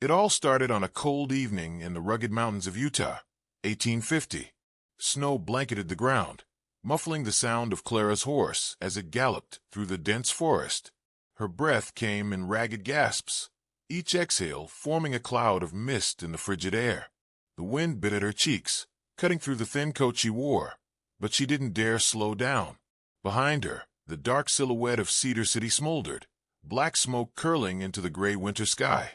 It all started on a cold evening in the rugged mountains of Utah, 1850. Snow blanketed the ground, muffling the sound of Clara's horse as it galloped through the dense forest. Her breath came in ragged gasps, each exhale forming a cloud of mist in the frigid air. The wind bit at her cheeks, cutting through the thin coat she wore, but she didn't dare slow down. Behind her, the dark silhouette of Cedar City smoldered, black smoke curling into the gray winter sky,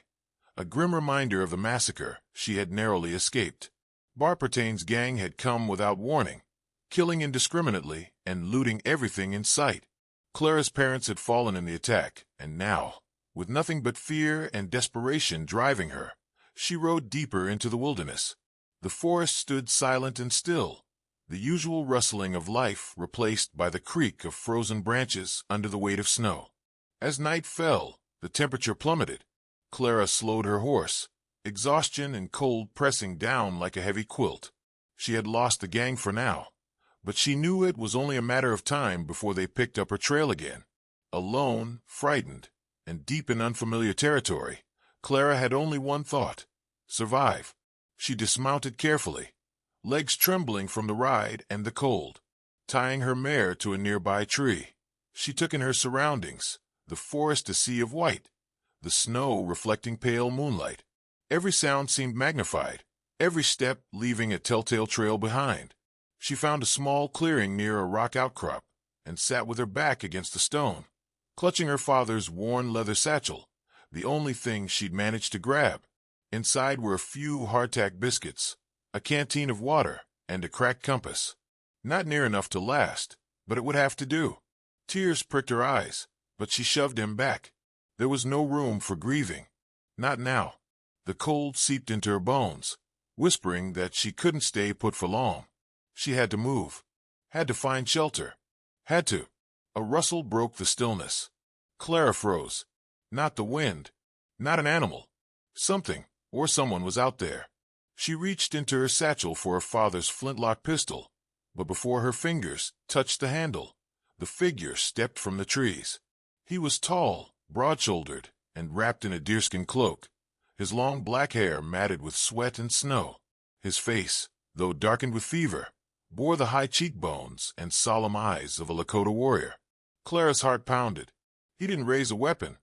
a grim reminder of the massacre she had narrowly escaped. Barpertain's gang had come without warning, killing indiscriminately and looting everything in sight. Clara's parents had fallen in the attack, and now, with nothing but fear and desperation driving her, she rode deeper into the wilderness. The forest stood silent and still, the usual rustling of life replaced by the creak of frozen branches under the weight of snow. As night fell, the temperature plummeted. Clara slowed her horse, exhaustion and cold pressing down like a heavy quilt. She had lost the gang for now, but she knew it was only a matter of time before they picked up her trail again. Alone, frightened, and deep in unfamiliar territory, Clara had only one thought: survive. She dismounted carefully, legs trembling from the ride and the cold. Tying her mare to a nearby tree, she took in her surroundings, the forest a sea of white, the snow reflecting pale moonlight. Every sound seemed magnified, every step leaving a telltale trail behind. She found a small clearing near a rock outcrop and sat with her back against a stone, clutching her father's worn leather satchel, the only thing she'd managed to grab. Inside were a few hardtack biscuits, a canteen of water, and a cracked compass. Not near enough to last, but it would have to do. Tears pricked her eyes, but she shoved them back. There was no room for grieving. Not now. The cold seeped into her bones, whispering that she couldn't stay put for long. She had to move, had to find shelter, had to. A rustle broke the stillness. Clara froze. Not the wind, not an animal. Something, or someone was out there. She reached into her satchel for her father's flintlock pistol, but before her fingers touched the handle, the figure stepped from the trees. He was tall, broad-shouldered, and wrapped in a deerskin cloak, his long black hair matted with sweat and snow. His face, though darkened with fever, bore the high cheekbones and solemn eyes of a Lakota warrior. Clara's heart pounded. He didn't raise a weapon,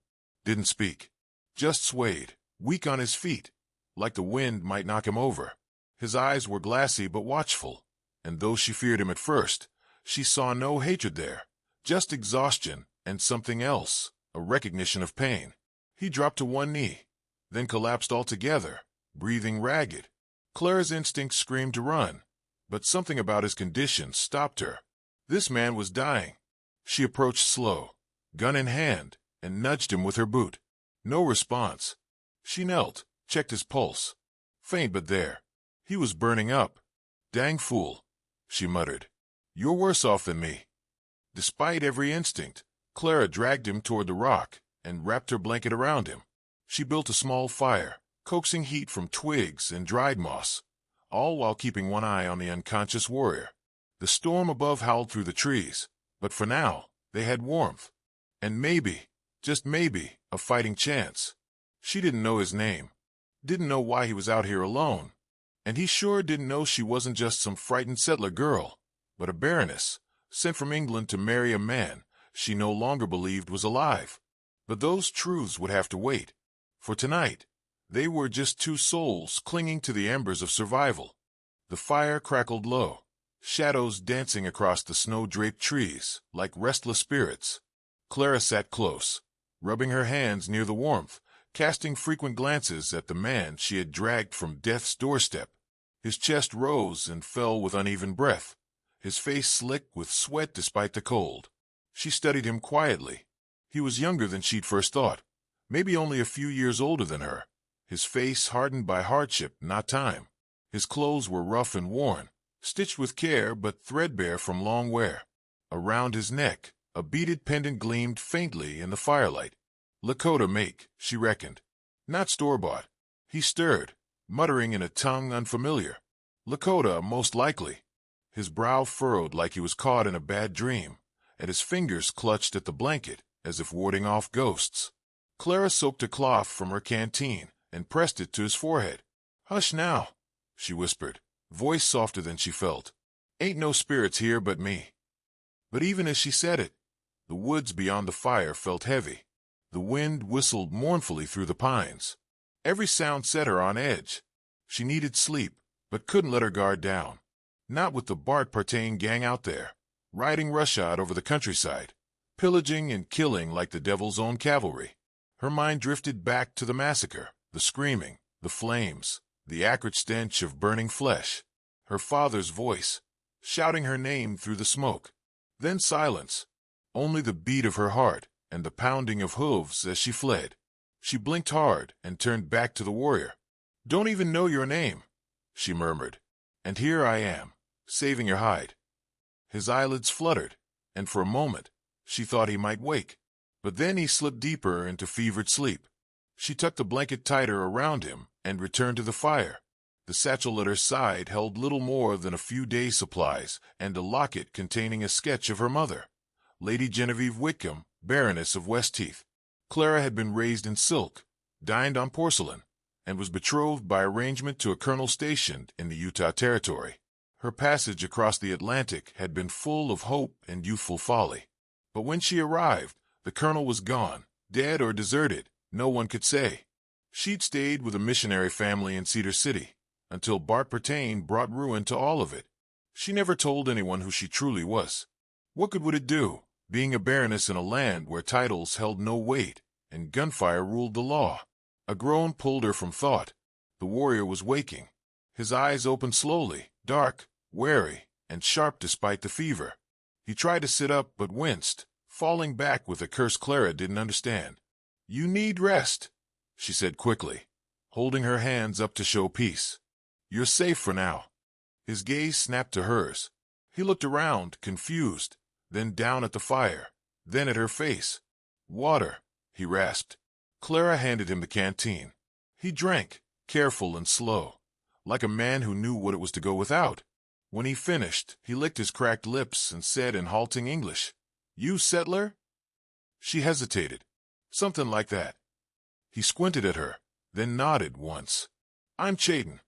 didn't speak, just swayed, weak on his feet, like the wind might knock him over. His eyes were glassy but watchful, and though she feared him at first, she saw no hatred there, just exhaustion and something else, a recognition of pain. He dropped to one knee, then collapsed altogether, breathing ragged. Clara's instinct screamed to run, but something about his condition stopped her. This man was dying. She approached slow, gun in hand, and nudged him with her boot. No response. She knelt, checked his pulse. Faint but there. He was burning up. Dang fool, she muttered. You're worse off than me. Despite every instinct, Clara dragged him toward the rock and wrapped her blanket around him. She built a small fire, coaxing heat from twigs and dried moss, all while keeping one eye on the unconscious warrior. The storm above howled through the trees, but for now, they had warmth. And maybe, just maybe, a fighting chance. She didn't know his name, didn't know why he was out here alone, and he sure didn't know she wasn't just some frightened settler girl, but a baroness, sent from England to marry a man she no longer believed was alive. But those truths would have to wait. For tonight, they were just two souls clinging to the embers of survival. The fire crackled low, shadows dancing across the snow-draped trees like restless spirits. Clara sat close, rubbing her hands near the warmth, casting frequent glances at the man she had dragged from death's doorstep. His chest rose and fell with uneven breath, his face slick with sweat despite the cold. She studied him quietly. He was younger than she'd first thought, maybe only a few years older than her, his face hardened by hardship, not time. His clothes were rough and worn, stitched with care but threadbare from long wear. Around his neck, a beaded pendant gleamed faintly in the firelight. Lakota make, she reckoned. Not store-bought. He stirred, muttering in a tongue unfamiliar. Lakota, most likely. His brow furrowed like he was caught in a bad dream, and his fingers clutched at the blanket as if warding off ghosts. Clara soaked a cloth from her canteen and pressed it to his forehead. "Hush now," she whispered, voice softer than she felt. "Ain't no spirits here but me." But even as she said it, the woods beyond the fire felt heavy. The wind whistled mournfully through the pines. Every sound set her on edge. She needed sleep, but couldn't let her guard down. Not with the Bart Partain gang out there, riding roughshod over the countryside, pillaging and killing like the devil's own cavalry. Her mind drifted back to the massacre, the screaming, the flames, the acrid stench of burning flesh. Her father's voice, shouting her name through the smoke. Then silence, only the beat of her heart and the pounding of hooves as she fled. She blinked hard and turned back to the warrior. "Don't even know your name," she murmured. "And here I am, saving your hide." His eyelids fluttered, and for a moment she thought he might wake. But then he slipped deeper into fevered sleep. She tucked the blanket tighter around him and returned to the fire. The satchel at her side held little more than a few days' supplies and a locket containing a sketch of her mother, Lady Genevieve Whitcombe, Baroness of Westheath. Clara had been raised in silk, dined on porcelain, and was betrothed by arrangement to a colonel stationed in the Utah Territory. Her passage across the Atlantic had been full of hope and youthful folly. But when she arrived, the colonel was gone, dead or deserted, no one could say. She'd stayed with a missionary family in Cedar City, until Bart Partain brought ruin to all of it. She never told anyone who she truly was. What good would it do, being a baroness in a land where titles held no weight and gunfire ruled the law? A groan pulled her from thought. The warrior was waking. His eyes opened slowly, dark, wary, and sharp despite the fever. He tried to sit up but winced, falling back with a curse Clara didn't understand. "You need rest," she said quickly, holding her hands up to show peace. "You're safe for now." His gaze snapped to hers. He looked around, confused, then down at the fire, then at her face. "Water," he rasped. Clara handed him the canteen. He drank, careful and slow, like a man who knew what it was to go without. When he finished, he licked his cracked lips and said in halting English, "You settler?" She hesitated. "Something like that." He squinted at her, then nodded once. "I'm Chayton."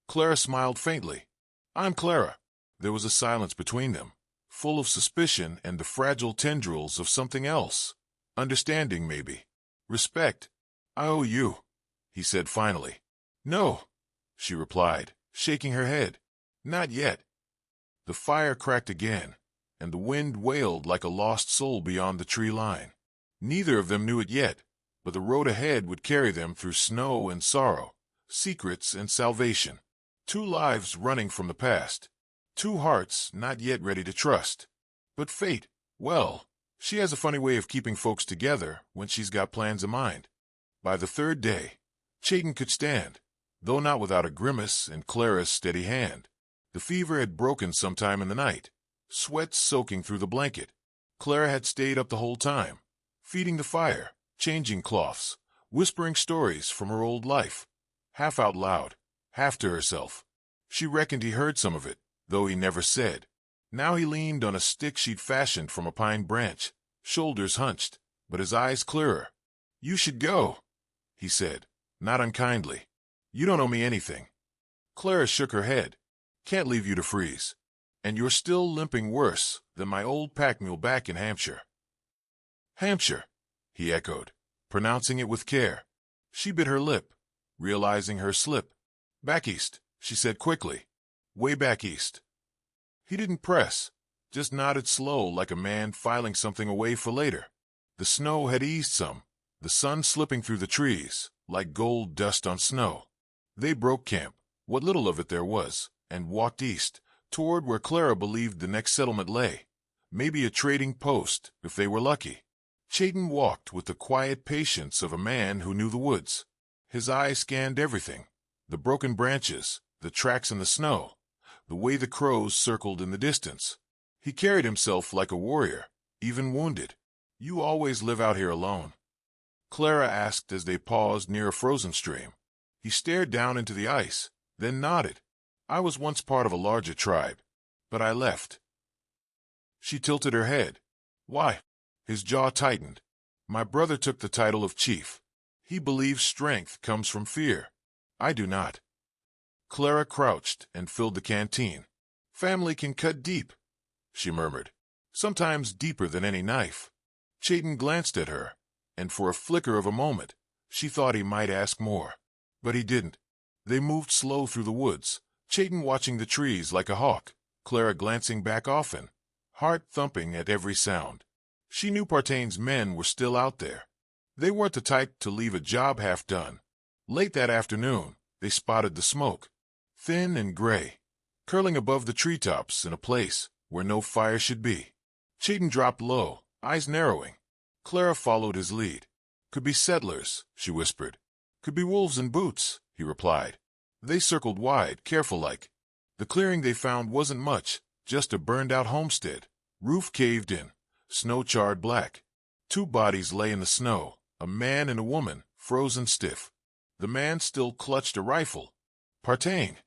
Clara smiled faintly. "I'm Clara." There was a silence between them, full of suspicion and the fragile tendrils of something else. Understanding, maybe. Respect. "I owe you," he said finally. "No," she replied, shaking her head. "Not yet." The fire cracked again, and the wind wailed like a lost soul beyond the tree line. Neither of them knew it yet, but the road ahead would carry them through snow and sorrow, secrets and salvation. 2 lives running from the past. 2 hearts not yet ready to trust. But fate, well, she has a funny way of keeping folks together when she's got plans in mind. By the 3rd day, Chayton could stand, though not without a grimace and Clara's steady hand. The fever had broken sometime in the night, sweat soaking through the blanket. Clara had stayed up the whole time, feeding the fire, changing cloths, whispering stories from her old life, half out loud, half to herself. She reckoned he heard some of it, though he never said. Now he leaned on a stick she'd fashioned from a pine branch, shoulders hunched, but his eyes clearer. "You should go," he said, not unkindly. "You don't owe me anything." Clara shook her head. "Can't leave you to freeze. And you're still limping worse than my old pack mule back in Hampshire." "Hampshire," he echoed, pronouncing it with care. She bit her lip, realizing her slip. "Back east," she said quickly. "Way back east." He didn't press, just nodded slow like a man filing something away for later. The snow had eased some, the sun slipping through the trees, like gold dust on snow. They broke camp, what little of it there was, and walked east, toward where Clara believed the next settlement lay. Maybe a trading post, if they were lucky. Chayton walked with the quiet patience of a man who knew the woods. His eye scanned everything, the broken branches, the tracks in the snow, the way the crows circled in the distance. He carried himself like a warrior, even wounded. "You always live out here alone?" Clara asked as they paused near a frozen stream. He stared down into the ice, then nodded. "I was once part of a larger tribe, but I left." She tilted her head. "Why?" His jaw tightened. "My brother took the title of chief. He believes strength comes from fear. I do not. Clara crouched and filled the canteen. Family can cut deep, she murmured. Sometimes deeper than any knife. Chayton glanced at her, and for a flicker of a moment, she thought he might ask more. But he didn't. They moved slow through the woods, Chayton watching the trees like a hawk, Clara glancing back often, heart thumping at every sound. She knew Partain's men were still out there. They weren't the type to leave a job half done. Late that afternoon, they spotted the smoke, thin and gray, curling above the treetops in a place where no fire should be. Chayton dropped low, eyes narrowing. Clara followed his lead. Could be settlers, she whispered. Could be wolves in boots, he replied. They circled wide, careful-like. The clearing they found wasn't much, just a burned-out homestead. Roof caved in, snow charred black. 2 bodies lay in the snow, a man and a woman, frozen stiff. The man still clutched a rifle. Partain,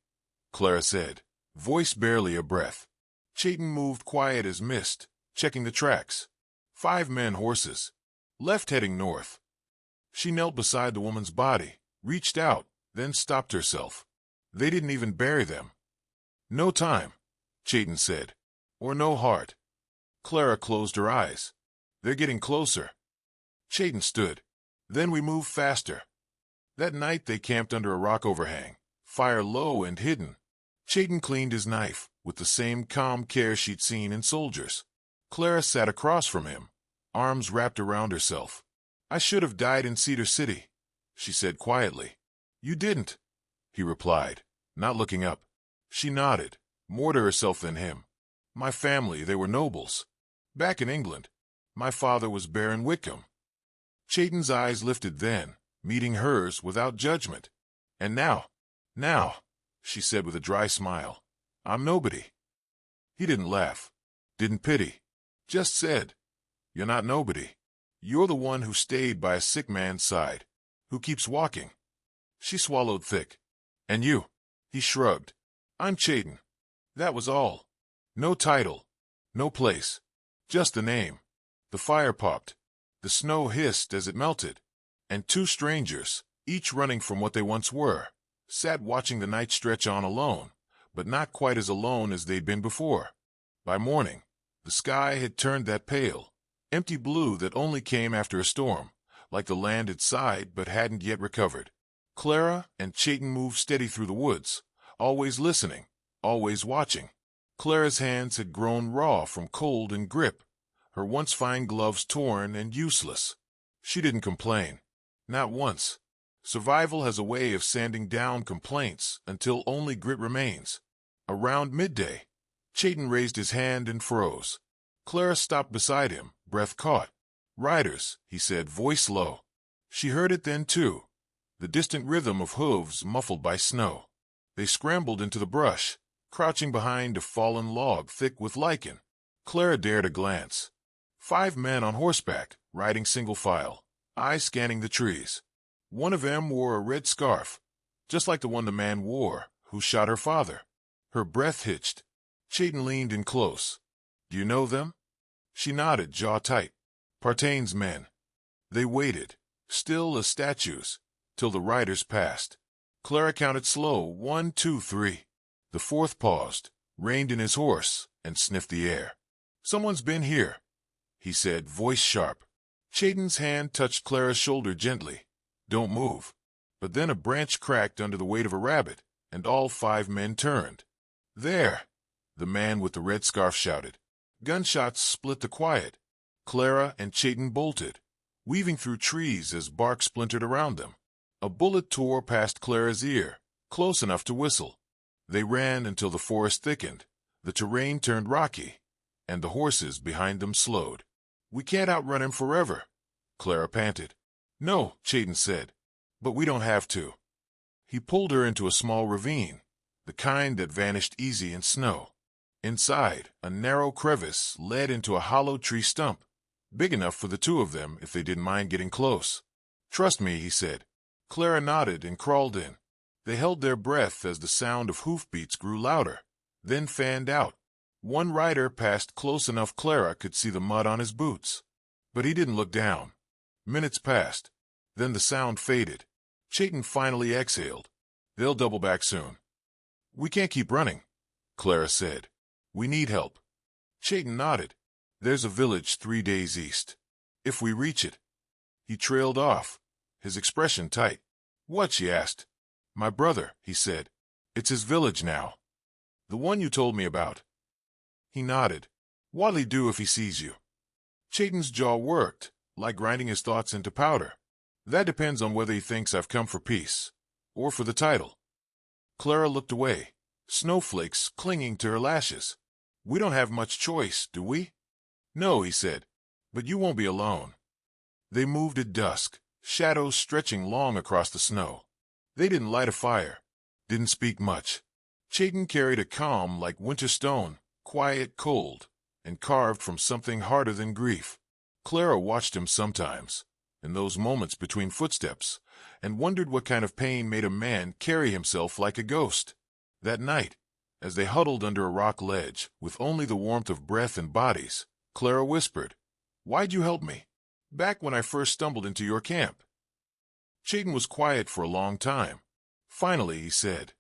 Clara said, voice barely a breath. Chayton moved quiet as mist, checking the tracks. 5 men horses. Left heading north. She knelt beside the woman's body, reached out, then stopped herself. They didn't even bury them. No time, Chayton said. Or no heart. Clara closed her eyes. They're getting closer. Chayton stood. Then we moved faster. That night they camped under a rock overhang, fire low and hidden. Chayton cleaned his knife, with the same calm care she'd seen in soldiers. Clara sat across from him, arms wrapped around herself. I should have died in Cedar City, she said quietly. You didn't, he replied, not looking up. She nodded, more to herself than him. My family, they were nobles. Back in England, my father was Baron Whitcombe. Chayton's eyes lifted then, meeting hers without judgment. And now, she said with a dry smile, I'm nobody. He didn't laugh, didn't pity, just said, you're not nobody. You're the one who stayed by a sick man's side, who keeps walking. She swallowed thick. And you? He shrugged. I'm Chayton. That was all. No title, no place, just the name. The fire popped. The snow hissed as it melted. And 2 strangers, each running from what they once were, sat watching the night stretch on alone, but not quite as alone as they'd been before. By morning, the sky had turned that pale, empty blue that only came after a storm, like the land had sighed but hadn't yet recovered. Clara and Chayton moved steady through the woods, always listening, always watching. Clara's hands had grown raw from cold and grip, her once fine gloves torn and useless. She didn't complain. Not once. Survival has a way of sanding down complaints until only grit remains. Around midday, Chayton raised his hand and froze. Clara stopped beside him, breath caught. Riders, he said, voice low. She heard it then, too, the distant rhythm of hooves muffled by snow. They scrambled into the brush, crouching behind a fallen log thick with lichen. Clara dared a glance. 5 men on horseback, riding single file, eyes scanning the trees. One of them wore a red scarf, just like the one the man wore who shot her father. Her breath hitched. Chayton leaned in close. Do you know them? She nodded, jaw tight. Partain's men. They waited, still as statues, till the riders passed. Clara counted slow, 1, 2, 3. The 4th paused, reined in his horse, and sniffed the air. Someone's been here, he said, voice sharp. Chayton's hand touched Clara's shoulder gently. Don't move. But then a branch cracked under the weight of a rabbit, and all 5 men turned. There, the man with the red scarf shouted. Gunshots split the quiet. Clara and Chayton bolted, weaving through trees as bark splintered around them. A bullet tore past Clara's ear, close enough to whistle. They ran until the forest thickened, the terrain turned rocky, and the horses behind them slowed. We can't outrun him forever, Clara panted. No, Chayton said, but we don't have to. He pulled her into a small ravine, the kind that vanished easy in snow. Inside, a narrow crevice led into a hollow tree stump, big enough for the 2 of them if they didn't mind getting close. Trust me, he said. Clara nodded and crawled in. They held their breath as the sound of hoofbeats grew louder, then fanned out. One rider passed close enough Clara could see the mud on his boots. But he didn't look down. Minutes passed. Then the sound faded. Chayton finally exhaled. They'll double back soon. We can't keep running, Clara said. We need help. Chayton nodded. There's a village 3 days east. If we reach it. He trailed off, his expression tight. What? She asked. My brother, he said. It's his village now. The one you told me about. He nodded. What'll he do if he sees you? Chayton's jaw worked, like grinding his thoughts into powder. That depends on whether he thinks I've come for peace, or for the title. Clara looked away, snowflakes clinging to her lashes. We don't have much choice, do we? No, he said, but you won't be alone. They moved at dusk, shadows stretching long across the snow. They didn't light a fire, didn't speak much. Chayton carried a calm like winter stone, quiet, cold, and carved from something harder than grief. Clara watched him sometimes, in those moments between footsteps, and wondered what kind of pain made a man carry himself like a ghost. That night, as they huddled under a rock ledge, with only the warmth of breath and bodies, Clara whispered, Why'd you help me? Back when I first stumbled into your camp. Chayton was quiet for a long time. Finally, he said,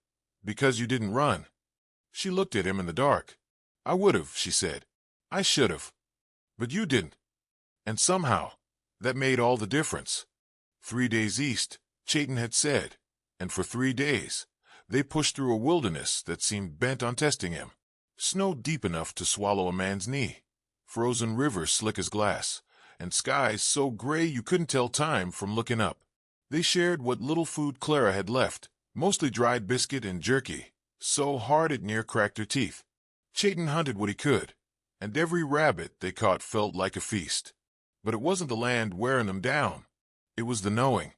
Because you didn't run. She looked at him in the dark. I would've, she said. I should've. But you didn't. And somehow, that made all the difference. 3 days east, Chayton had said, and for 3 days, they pushed through a wilderness that seemed bent on testing him. Snow deep enough to swallow a man's knee, frozen rivers slick as glass, and skies so gray you couldn't tell time from looking up. They shared what little food Clara had left, mostly dried biscuit and jerky, so hard it near cracked her teeth. Chayton hunted what he could, and every rabbit they caught felt like a feast. But it wasn't the land wearing them down. It was the knowing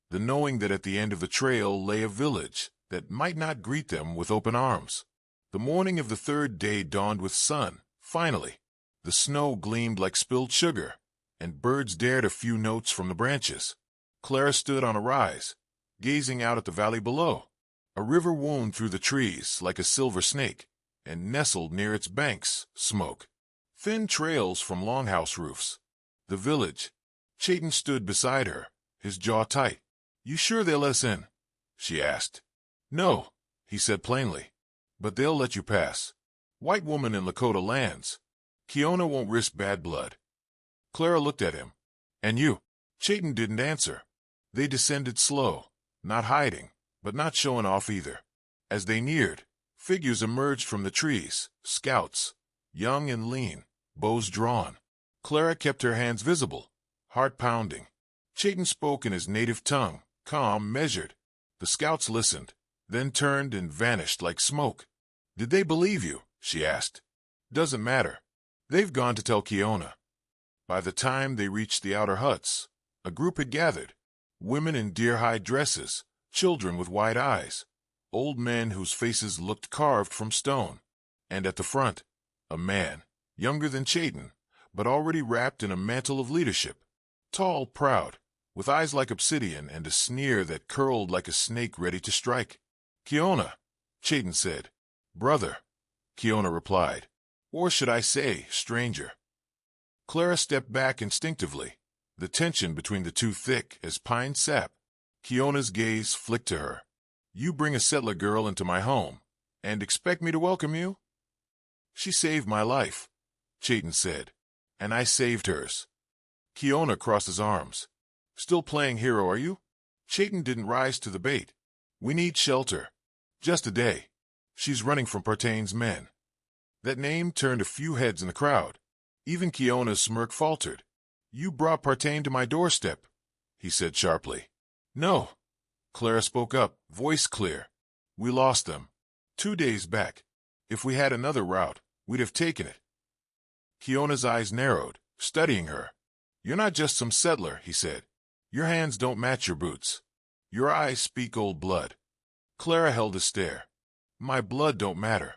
that at the end of the trail lay a village that might not greet them with open arms. The morning of the 3rd day dawned with sun, finally. The snow gleamed like spilled sugar, and birds dared a few notes from the branches. Clara stood on a rise, gazing out at the valley below. A river wound through the trees like a silver snake, and nestled near its banks, smoke. Thin trails from longhouse roofs. The village. Chayton stood beside her, his jaw tight. You sure they'll let us in? She asked. No, he said plainly. But they'll let you pass. White woman in Lakota lands. Kiona won't risk bad blood. Clara looked at him. And you? Chayton didn't answer. They descended slow, not hiding, but not showing off either. As they neared, figures emerged from the trees, scouts, young and lean, bows drawn. Clara kept her hands visible, heart pounding. Chayton spoke in his native tongue, calm, measured. The scouts listened, then turned and vanished like smoke. Did they believe you? She asked. Doesn't matter. They've gone to tell Kiona. By the time they reached the outer huts, a group had gathered. Women in deer-hide dresses, children with wide eyes, old men whose faces looked carved from stone. And at the front, a man, younger than Chayton, but already wrapped in a mantle of leadership. Tall, proud, with eyes like obsidian and a sneer that curled like a snake ready to strike. Kiona, Chayton said. Brother, Kiona replied. Or should I say, stranger. Clara stepped back instinctively, the tension between the two thick as pine sap. Kiona's gaze flicked to her. You bring a settler girl into my home, and expect me to welcome you? She saved my life, Chayton said, and I saved hers. Kiona crossed his arms. Still playing hero, are you? Chayton didn't rise to the bait. We need shelter. Just a day. She's running from Partain's men. That name turned a few heads in the crowd. Even Kiona's smirk faltered. You brought Partain to my doorstep, he said sharply. No. Clara spoke up, voice clear. We lost them. 2 days back. If we had another route, we'd have taken it. Kiona's eyes narrowed, studying her. You're not just some settler, he said. Your hands don't match your boots. Your eyes speak old blood. Clara held a stare. My blood don't matter.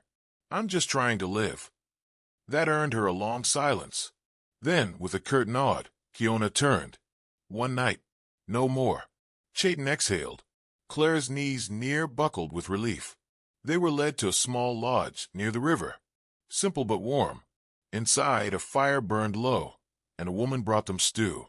I'm just trying to live. That earned her a long silence. Then, with a curt nod, Kiona turned. One night. No more. Chayton exhaled. Clara's knees near buckled with relief. They were led to a small lodge near the river. Simple but warm. Inside, a fire burned low, and a woman brought them stew,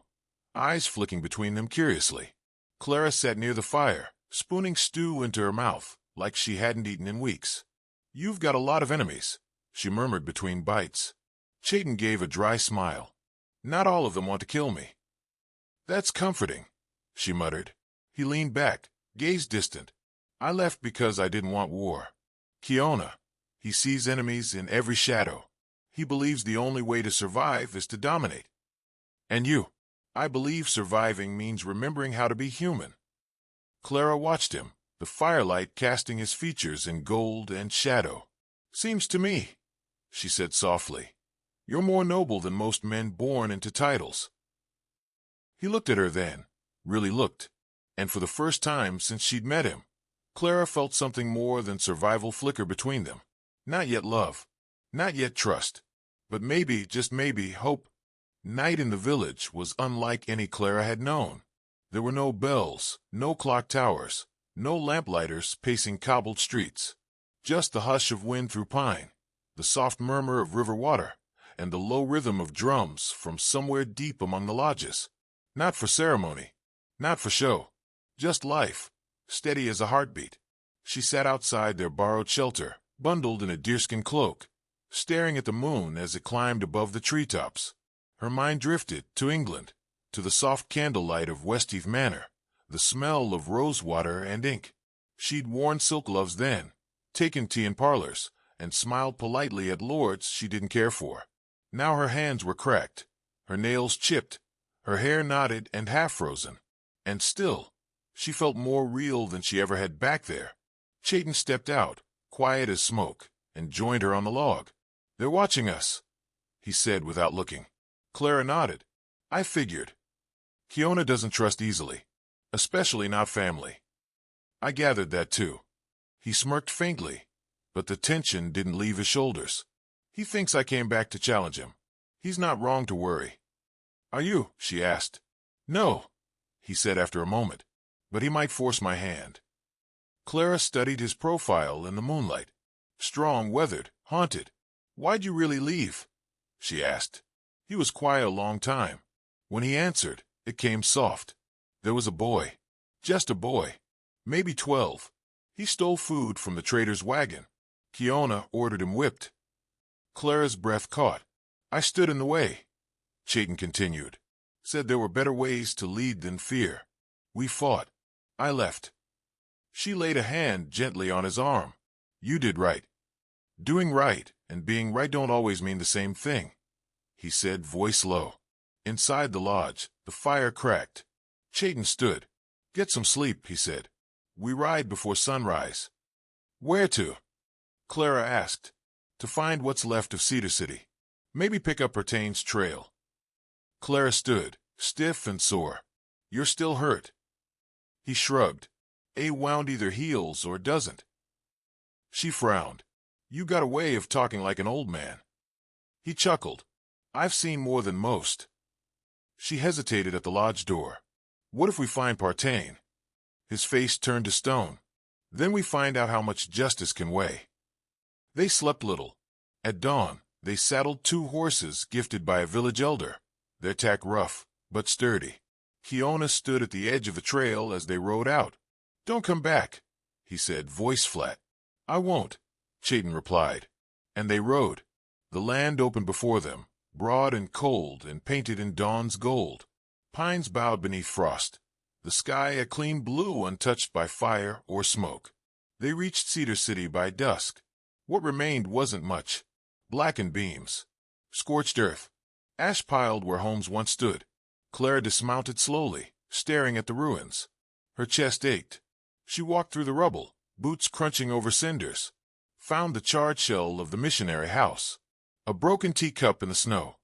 eyes flicking between them curiously. Clara sat near the fire, spooning stew into her mouth, like she hadn't eaten in weeks. "You've got a lot of enemies," she murmured between bites. Chayton gave a dry smile. "Not all of them want to kill me." "That's comforting," she muttered. He leaned back, gaze distant. "I left because I didn't want war. Kiona, he sees enemies in every shadow. He believes the only way to survive is to dominate. And you? I believe surviving means remembering how to be human." Clara watched him, the firelight casting his features in gold and shadow. "Seems to me," she said softly, "you're more noble than most men born into titles." He looked at her then, really looked, and for the first time since she'd met him, Clara felt something more than survival flicker between them. Not yet love, not yet trust, but maybe, just maybe, hope. Night in the village was unlike any Clara had known. There were no bells, no clock towers, no lamplighters pacing cobbled streets. Just the hush of wind through pine, the soft murmur of river water, and the low rhythm of drums from somewhere deep among the lodges. Not for ceremony, not for show, just life, steady as a heartbeat. She sat outside their borrowed shelter, bundled in a deerskin cloak, staring at the moon as it climbed above the treetops. Her mind drifted to England, to the soft candlelight of Westheath Manor, the smell of rosewater and ink. She'd worn silk gloves then, taken tea in parlors, and smiled politely at lords she didn't care for. Now her hands were cracked, her nails chipped, her hair knotted and half-frozen. And still, she felt more real than she ever had back there. Chayton stepped out, quiet as smoke, and joined her on the log. "They're watching us," he said without looking. Clara nodded. "I figured. Kiona doesn't trust easily, especially not family." "I gathered that too." He smirked faintly, but the tension didn't leave his shoulders. "He thinks I came back to challenge him. He's not wrong to worry." "Are you?" she asked. "No," he said after a moment, "but he might force my hand." Clara studied his profile in the moonlight. Strong, weathered, haunted. "Why'd you really leave?" she asked. He was quiet a long time. When he answered, it came soft. "There was a boy. Just a boy. Maybe 12. He stole food from the trader's wagon. Kiona ordered him whipped." Clara's breath caught. "I stood in the way," Chayton continued. "Said there were better ways to lead than fear. We fought. I left." She laid a hand gently on his arm. "You did right." "Doing right and being right don't always mean the same thing," he said, voice low. Inside the lodge, the fire cracked. Chayton stood. "Get some sleep," he said. "We ride before sunrise." "Where to?" Clara asked. "To find what's left of Cedar City. Maybe pick up Pertain's trail." Clara stood, stiff and sore. "You're still hurt." He shrugged. "A wound either heals or doesn't." She frowned. "You got a way of talking like an old man." He chuckled. "I've seen more than most." She hesitated at the lodge door. "What if we find Partain?" His face turned to stone. "Then we find out how much justice can weigh." They slept little. At dawn, they saddled 2 horses gifted by a village elder, their tack rough, but sturdy. Kiona stood at the edge of the trail as they rode out. "Don't come back," he said, voice flat. "I won't," Chayton replied. And they rode. The land opened before them, broad and cold and painted in dawn's gold. Pines bowed beneath frost. The sky a clean blue untouched by fire or smoke. They reached Cedar City by dusk. What remained wasn't much. Blackened beams. Scorched earth. Ash piled where homes once stood. Clara dismounted slowly, staring at the ruins. Her chest ached. She walked through the rubble, boots crunching over cinders. Found the charred shell of the missionary house. A broken teacup in the snow.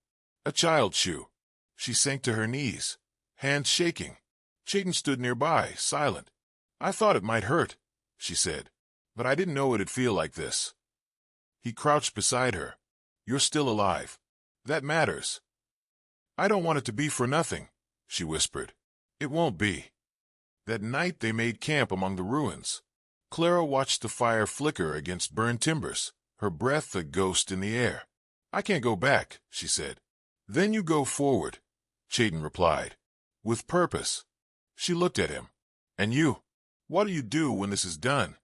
A child's shoe. She sank to her knees, hands shaking. Chayton stood nearby, silent. "I thought it might hurt," she said, "but I didn't know it'd feel like this." He crouched beside her. "You're still alive. That matters." "I don't want it to be for nothing," she whispered. "It won't be." That night they made camp among the ruins. Clara watched the fire flicker against burned timbers, her breath a ghost in the air. "I can't go back," she said. "Then you go forward," Chayton replied. "With purpose." She looked at him. And you? What do you do when this is done?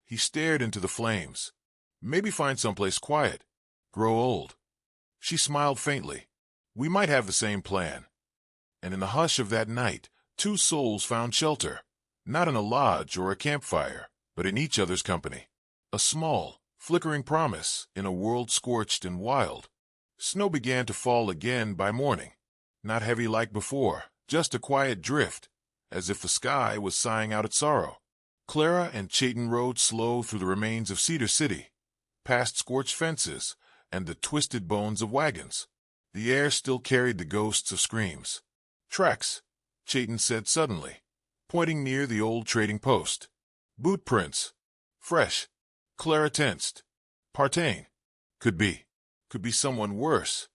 He stared into the flames. Maybe find someplace quiet. Grow old. She smiled faintly. We might have the same plan. And in the hush of that night, two souls found shelter, not in a lodge or a campfire, but in each other's company. A small, flickering promise in a world scorched and wild. Snow began to fall again by morning. Not heavy like before, just a quiet drift, as if the sky was sighing out its sorrow. Clara and Chayton rode slow through the remains of Cedar City, past scorched fences and the twisted bones of wagons. The air still carried the ghosts of screams. Tracks, Chayton said suddenly, pointing near the old trading post. Boot prints. Fresh. Clara tensed. Partain. Could be someone worse.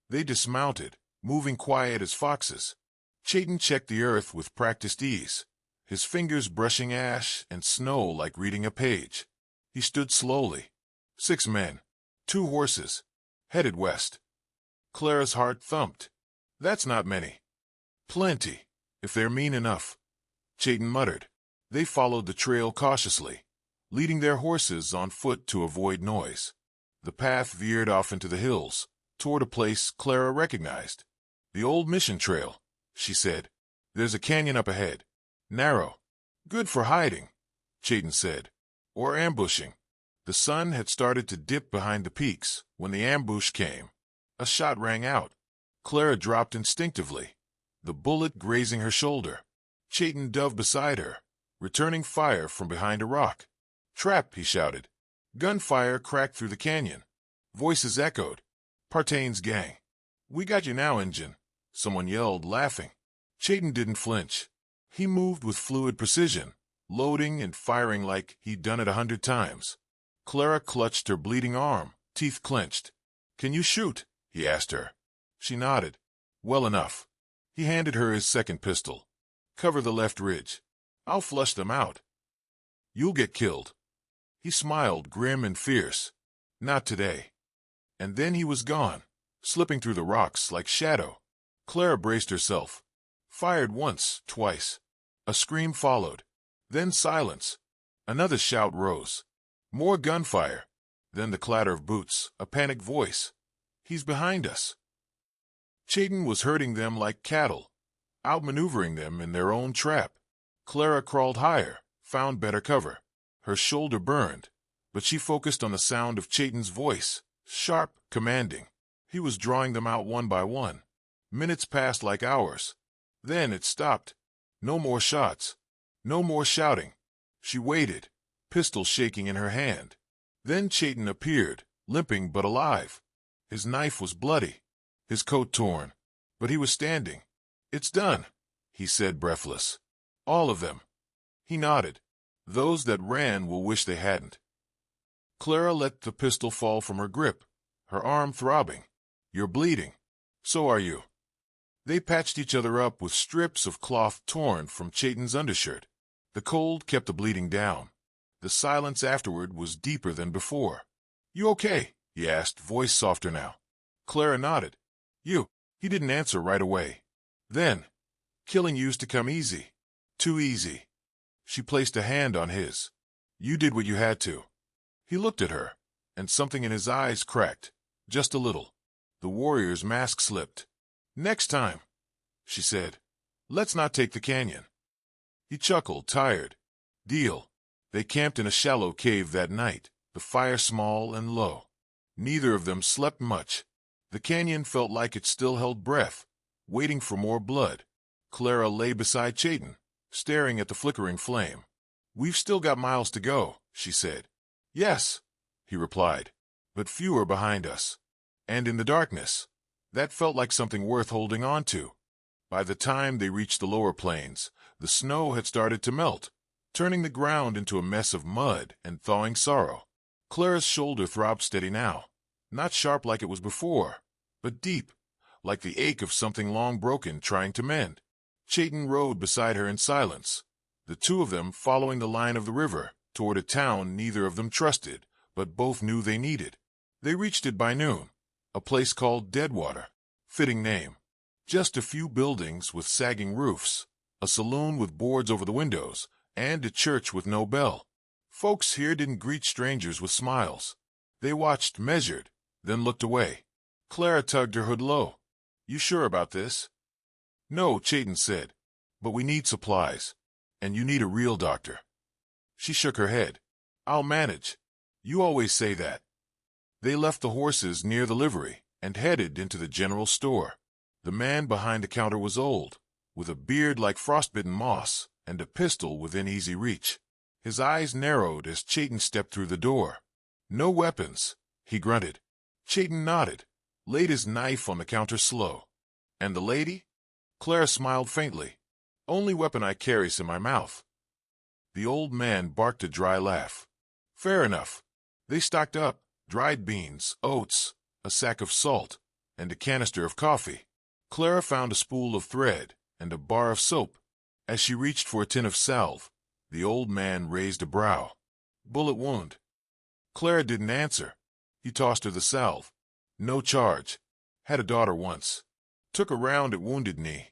They dismounted, moving quiet as foxes. Chayton checked the earth with practiced ease, his fingers brushing ash and snow like reading a page. He stood slowly. 6 men, 2 horses, headed west. Clara's heart thumped. That's not many. Plenty, if they're mean enough, Chayton muttered. They followed the trail cautiously, leading their horses on foot to avoid noise. The path veered off into the hills, toward a place Clara recognized. The old mission trail, she said. There's a canyon up ahead. Narrow. Good for hiding, Chayton said. Or ambushing. The sun had started to dip behind the peaks when the ambush came. A shot rang out. Clara dropped instinctively, the bullet grazing her shoulder. Chayton dove beside her, returning fire from behind a rock. Trap, he shouted. Gunfire cracked through the canyon. Voices echoed. Partain's gang. We got you now, Injun, someone yelled, laughing. Chayton didn't flinch. He moved with fluid precision, loading and firing like he'd done it 100 times. Clara clutched her bleeding arm, teeth clenched. Can you shoot? He asked her. She nodded. Well enough. He handed her his second pistol. Cover the left ridge. I'll flush them out. You'll get killed. He smiled, grim and fierce. Not today. And then he was gone, slipping through the rocks like shadow. Clara braced herself. Fired once, twice. A scream followed. Then silence. Another shout rose. More gunfire. Then the clatter of boots, a panicked voice. He's behind us. Chayton was herding them like cattle, outmaneuvering them in their own trap. Clara crawled higher, found better cover. Her shoulder burned, but she focused on the sound of Chayton's voice, sharp, commanding. He was drawing them out one by one. Minutes passed like hours. Then it stopped. No more shots. No more shouting. She waited, pistol shaking in her hand. Then Chayton appeared, limping but alive. His knife was bloody, his coat torn, but he was standing. It's done, he said, breathless. All of them. He nodded. Those that ran will wish they hadn't. Clara let the pistol fall from her grip, her arm throbbing. You're bleeding. So are you. They patched each other up with strips of cloth torn from Chayton's undershirt. The cold kept the bleeding down. The silence afterward was deeper than before. You okay? He asked, voice softer now. Clara nodded. You. He didn't answer right away. Then, killing used to come easy. Too easy. She placed a hand on his. You did what you had to. He looked at her, and something in his eyes cracked, just a little. The warrior's mask slipped. Next time, she said. Let's not take the canyon. He chuckled, tired. Deal. They camped in a shallow cave that night, the fire small and low. Neither of them slept much. The canyon felt like it still held breath, waiting for more blood. Clara lay beside Chayton, staring at the flickering flame. We've still got miles to go, she said. Yes, he replied, but fewer behind us. And in the darkness, that felt like something worth holding on to. By the time they reached the lower plains, the snow had started to melt, turning the ground into a mess of mud and thawing sorrow. Clara's shoulder throbbed steady now, not sharp like it was before, but deep, like the ache of something long broken trying to mend. Chayton rode beside her in silence, the two of them following the line of the river toward a town neither of them trusted, but both knew they needed. They reached it by noon, a place called Deadwater. Fitting name. Just a few buildings with sagging roofs, a saloon with boards over the windows, and a church with no bell. Folks here didn't greet strangers with smiles. They watched, measured, then looked away. Clara tugged her hood low. "You sure about this?" "No," Chayton said, "but we need supplies, and you need a real doctor." She shook her head. "I'll manage. You always say that." They left the horses near the livery and headed into the general store. The man behind the counter was old, with a beard like frostbitten moss and a pistol within easy reach. His eyes narrowed as Chayton stepped through the door. "No weapons," he grunted. Chayton nodded, laid his knife on the counter slow. "And the lady?" Clara smiled faintly. "Only weapon I carry's in my mouth." The old man barked a dry laugh. "Fair enough." They stocked up, dried beans, oats, a sack of salt, and a canister of coffee. Clara found a spool of thread and a bar of soap. As she reached for a tin of salve, the old man raised a brow. "Bullet wound." Clara didn't answer. He tossed her the salve. "No charge. Had a daughter once. Took a round at Wounded Knee."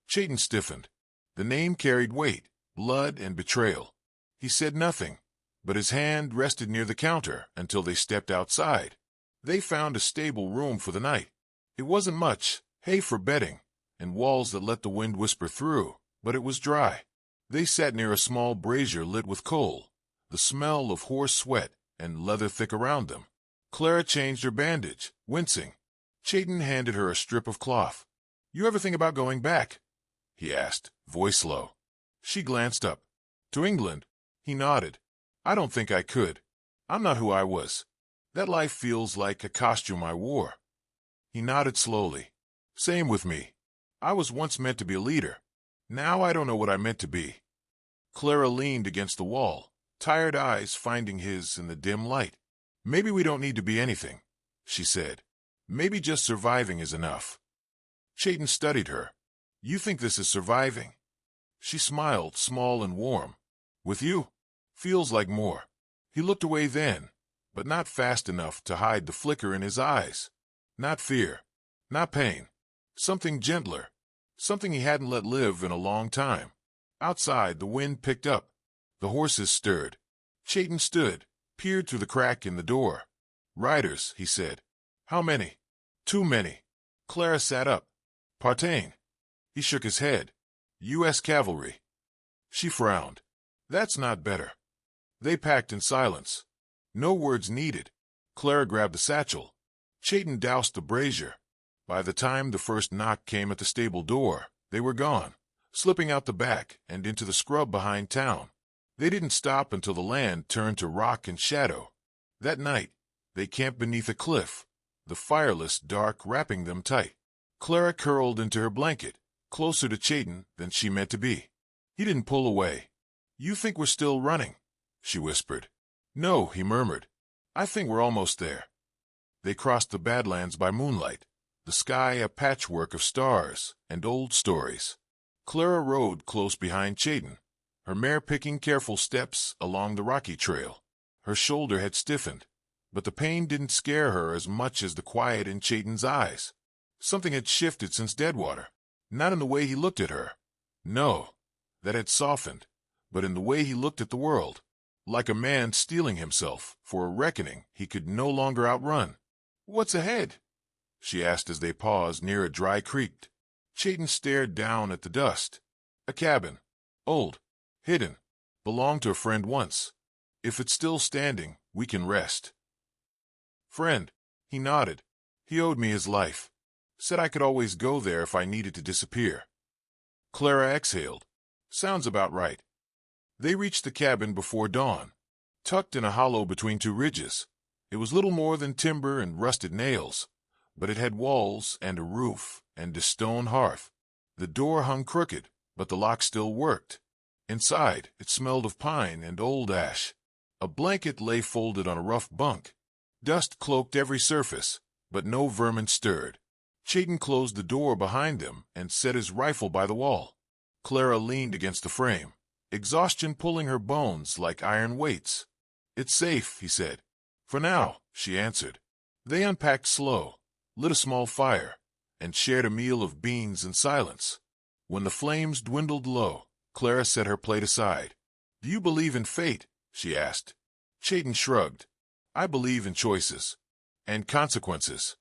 Chayton stiffened. The name carried weight, blood, and betrayal. He said nothing, but his hand rested near the counter until they stepped outside. They found a stable room for the night. It wasn't much, hay for bedding, and walls that let the wind whisper through, but it was dry. They sat near a small brazier lit with coal, the smell of horse sweat and leather thick around them. Clara changed her bandage, wincing. Chayton handed her a strip of cloth. "You ever think about going back?" he asked, voice low. She glanced up. "To England?" He nodded. "I don't think I could. I'm not who I was. That life feels like a costume I wore." He nodded slowly. "Same with me. I was once meant to be a leader. Now I don't know what I meant to be." Clara leaned against the wall, tired eyes finding his in the dim light. "Maybe we don't need to be anything," she said. "Maybe just surviving is enough." Chayton studied her. "You think this is surviving?" She smiled, small and warm. "With you? Feels like more." He looked away then, but not fast enough to hide the flicker in his eyes. Not fear, not pain. Something gentler, something he hadn't let live in a long time. Outside, the wind picked up. The horses stirred. Chayton stood, peered through the crack in the door. "Riders," he said. "How many?" "Too many." Clara sat up. "Partain." He shook his head. "U.S. Cavalry." She frowned. "That's not better." They packed in silence. No words needed. Clara grabbed the satchel. Chayton doused the brazier. By the time the first knock came at the stable door, they were gone, slipping out the back and into the scrub behind town. They didn't stop until the land turned to rock and shadow. That night, they camped beneath a cliff, the fireless dark wrapping them tight. Clara curled into her blanket, closer to Chayton than she meant to be. He didn't pull away. "You think we're still running?" she whispered. "No," he murmured. "I think we're almost there." They crossed the Badlands by moonlight, the sky a patchwork of stars and old stories. Clara rode close behind Chayton, her mare picking careful steps along the rocky trail. Her shoulder had stiffened, but the pain didn't scare her as much as the quiet in Chayton's eyes. Something had shifted since Deadwater, not in the way he looked at her. No, that had softened, but in the way he looked at the world, like a man steeling himself for a reckoning he could no longer outrun. "What's ahead?" she asked as they paused near a dry creek. Chayton stared down at the dust. "A cabin. Old. Hidden. Belonged to a friend once. If it's still standing, we can rest." "Friend." He nodded. "He owed me his life. Said I could always go there if I needed to disappear." Clara exhaled. "Sounds about right." They reached the cabin before dawn, tucked in a hollow between two ridges. It was little more than timber and rusted nails, but it had walls and a roof and a stone hearth. The door hung crooked, but the lock still worked. Inside, it smelled of pine and old ash. A blanket lay folded on a rough bunk. Dust cloaked every surface, but no vermin stirred. Chayton closed the door behind them and set his rifle by the wall. Clara leaned against the frame, exhaustion pulling her bones like iron weights. "It's safe," he said. "For now," she answered. They unpacked slow, lit a small fire, and shared a meal of beans in silence. When the flames dwindled low, Clara set her plate aside. "Do you believe in fate?" she asked. Chayton shrugged. "I believe in choices. And consequences."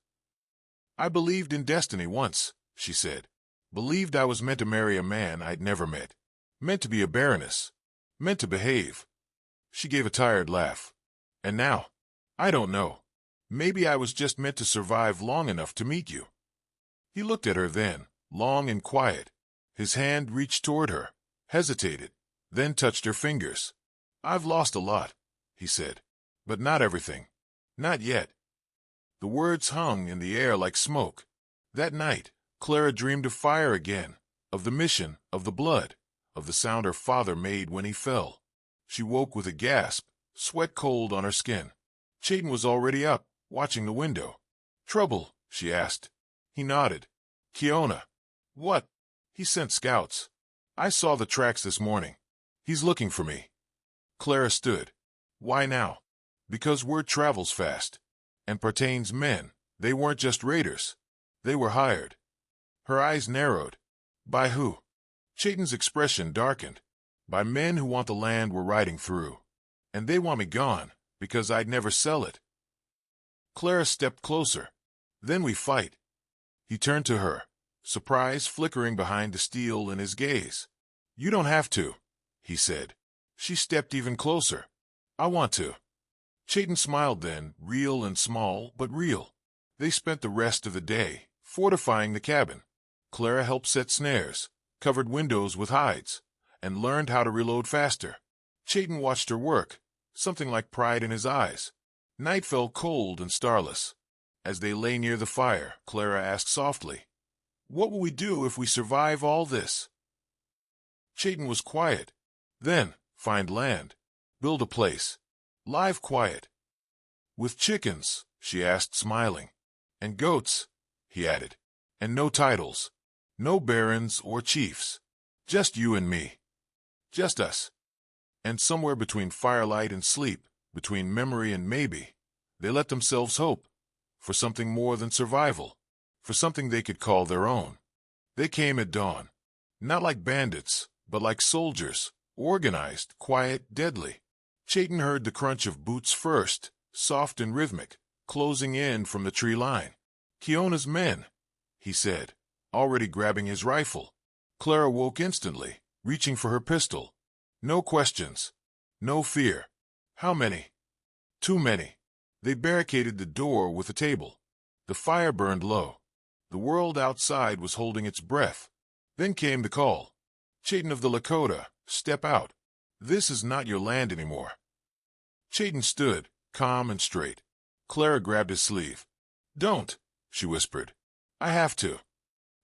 "I believed in destiny once," she said. "Believed I was meant to marry a man I'd never met. Meant to be a baroness. Meant to behave." She gave a tired laugh. "And now? I don't know. Maybe I was just meant to survive long enough to meet you." He looked at her then, long and quiet. His hand reached toward her, hesitated, then touched her fingers. "I've lost a lot," he said. "But not everything. Not yet." The words hung in the air like smoke. That night, Clara dreamed of fire again, of the mission, of the blood, of the sound her father made when he fell. She woke with a gasp, sweat cold on her skin. Chayton was already up, watching the window. "Trouble?" she asked. He nodded. "Kiona." "What?" "He sent scouts. I saw the tracks this morning. He's looking for me." Clara stood. "Why now?" "Because word travels fast. And Partain's men, they weren't just raiders. They were hired." Her eyes narrowed. "By who?" Chayton's expression darkened. "By men who want the land we're riding through. And they want me gone, because I'd never sell it." Clara stepped closer. "Then we fight." He turned to her, surprise flickering behind the steel in his gaze. "You don't have to," he said. She stepped even closer. "I want to." Chayton smiled then, real and small, but real. They spent the rest of the day fortifying the cabin. Clara helped set snares, covered windows with hides, and learned how to reload faster. Chayton watched her work, something like pride in his eyes. Night fell cold and starless. As they lay near the fire, Clara asked softly, "What will we do if we survive all this?" Chayton was quiet. "Then, find land. Build a place. Live quiet." "With chickens?" she asked, smiling. "And goats," he added. "And no titles. No barons or chiefs. Just you and me. Just us." And somewhere between firelight and sleep, between memory and maybe, they let themselves hope. For something more than survival. For something they could call their own. They came at dawn. Not like bandits, but like soldiers. Organized, quiet, deadly. Chayton heard the crunch of boots first, soft and rhythmic, closing in from the tree line. "Kiona's men," he said, already grabbing his rifle. Clara woke instantly, reaching for her pistol. No questions. No fear. "How many?" "Too many." They barricaded the door with a table. The fire burned low. The world outside was holding its breath. Then came the call. "Chayton of the Lakota, step out. This is not your land anymore." Chayton stood, calm and straight. Clara grabbed his sleeve. "Don't," she whispered. "I have to."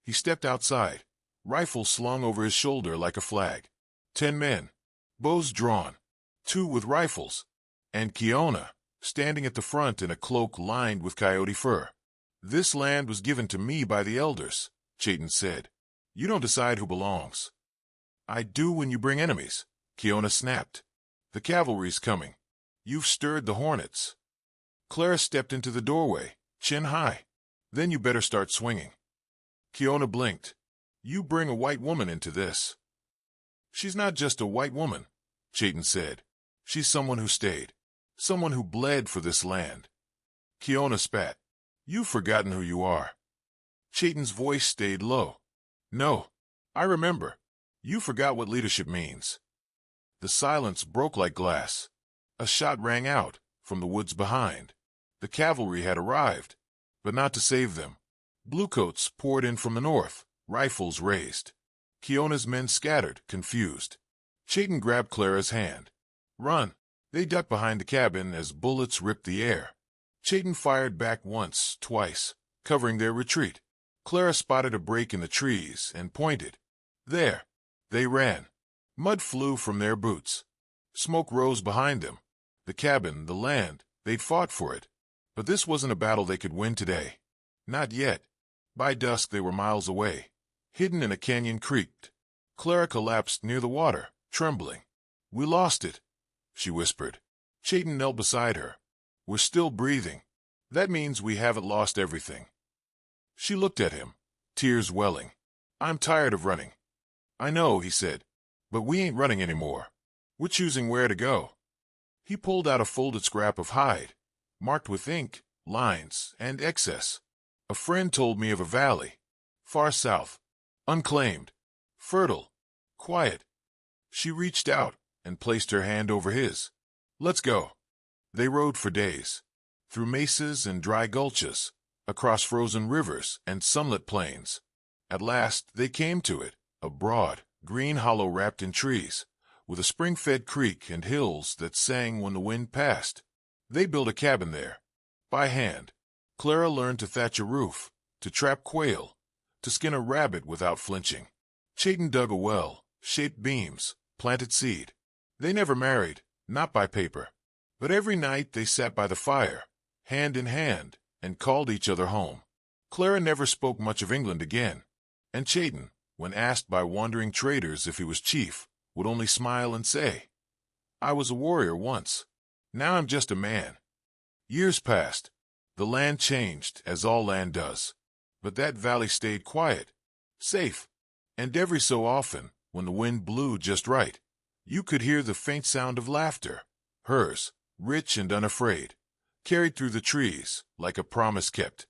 He stepped outside, rifle slung over his shoulder like a flag. 10 men, bows drawn, 2 with rifles, and Kiona, standing at the front in a cloak lined with coyote fur. "This land was given to me by the elders," Chayton said. "You don't decide who belongs." "I do when you bring enemies," Kiona snapped. "The cavalry's coming. You've stirred the hornets." Clara stepped into the doorway, chin high. "Then you better start swinging." Kiona blinked. "You bring a white woman into this." "She's not just a white woman," Chayton said. "She's someone who stayed. Someone who bled for this land." Kiona spat. "You've forgotten who you are." Chayton's voice stayed low. "No, I remember. You forgot what leadership means." The silence broke like glass. A shot rang out from the woods behind. The cavalry had arrived, but not to save them. Bluecoats poured in from the north, rifles raised. Kiona's men scattered, confused. Chayton grabbed Clara's hand. "Run!" They ducked behind the cabin as bullets ripped the air. Chayton fired back once, twice, covering their retreat. Clara spotted a break in the trees and pointed. There. They ran. Mud flew from their boots. Smoke rose behind them. The cabin, the land, they'd fought for it. But this wasn't a battle they could win today. Not yet. By dusk they were miles away, hidden in a canyon creek. Clara collapsed near the water, trembling. "We lost it," she whispered. Chayton knelt beside her. "We're still breathing. That means we haven't lost everything." She looked at him, tears welling. "I'm tired of running," I know, he said, but we ain't running anymore. We're choosing where to go. He pulled out a folded scrap of hide, marked with ink, lines, and excess. A friend told me of a valley, far south, unclaimed, fertile, quiet. She reached out and placed her hand over his. Let's go. They rode for days, through mesas and dry gulches, across frozen rivers and sunlit plains. At last they came to it, a broad, green hollow wrapped in trees, with a spring-fed creek and hills that sang when the wind passed. They built a cabin there, by hand. Clara learned to thatch a roof, to trap quail, to skin a rabbit without flinching. Chayton dug a well, shaped beams, planted seed. They never married, not by paper. But every night they sat by the fire, hand in hand, and called each other home. Clara never spoke much of England again, and Chayton, when asked by wandering traders if he was chief, would only smile and say, I was a warrior once. Now I'm just a man. Years passed. The land changed, as all land does. But that valley stayed quiet, safe, and every so often, when the wind blew just right, you could hear the faint sound of laughter, hers, rich and unafraid, carried through the trees like a promise kept.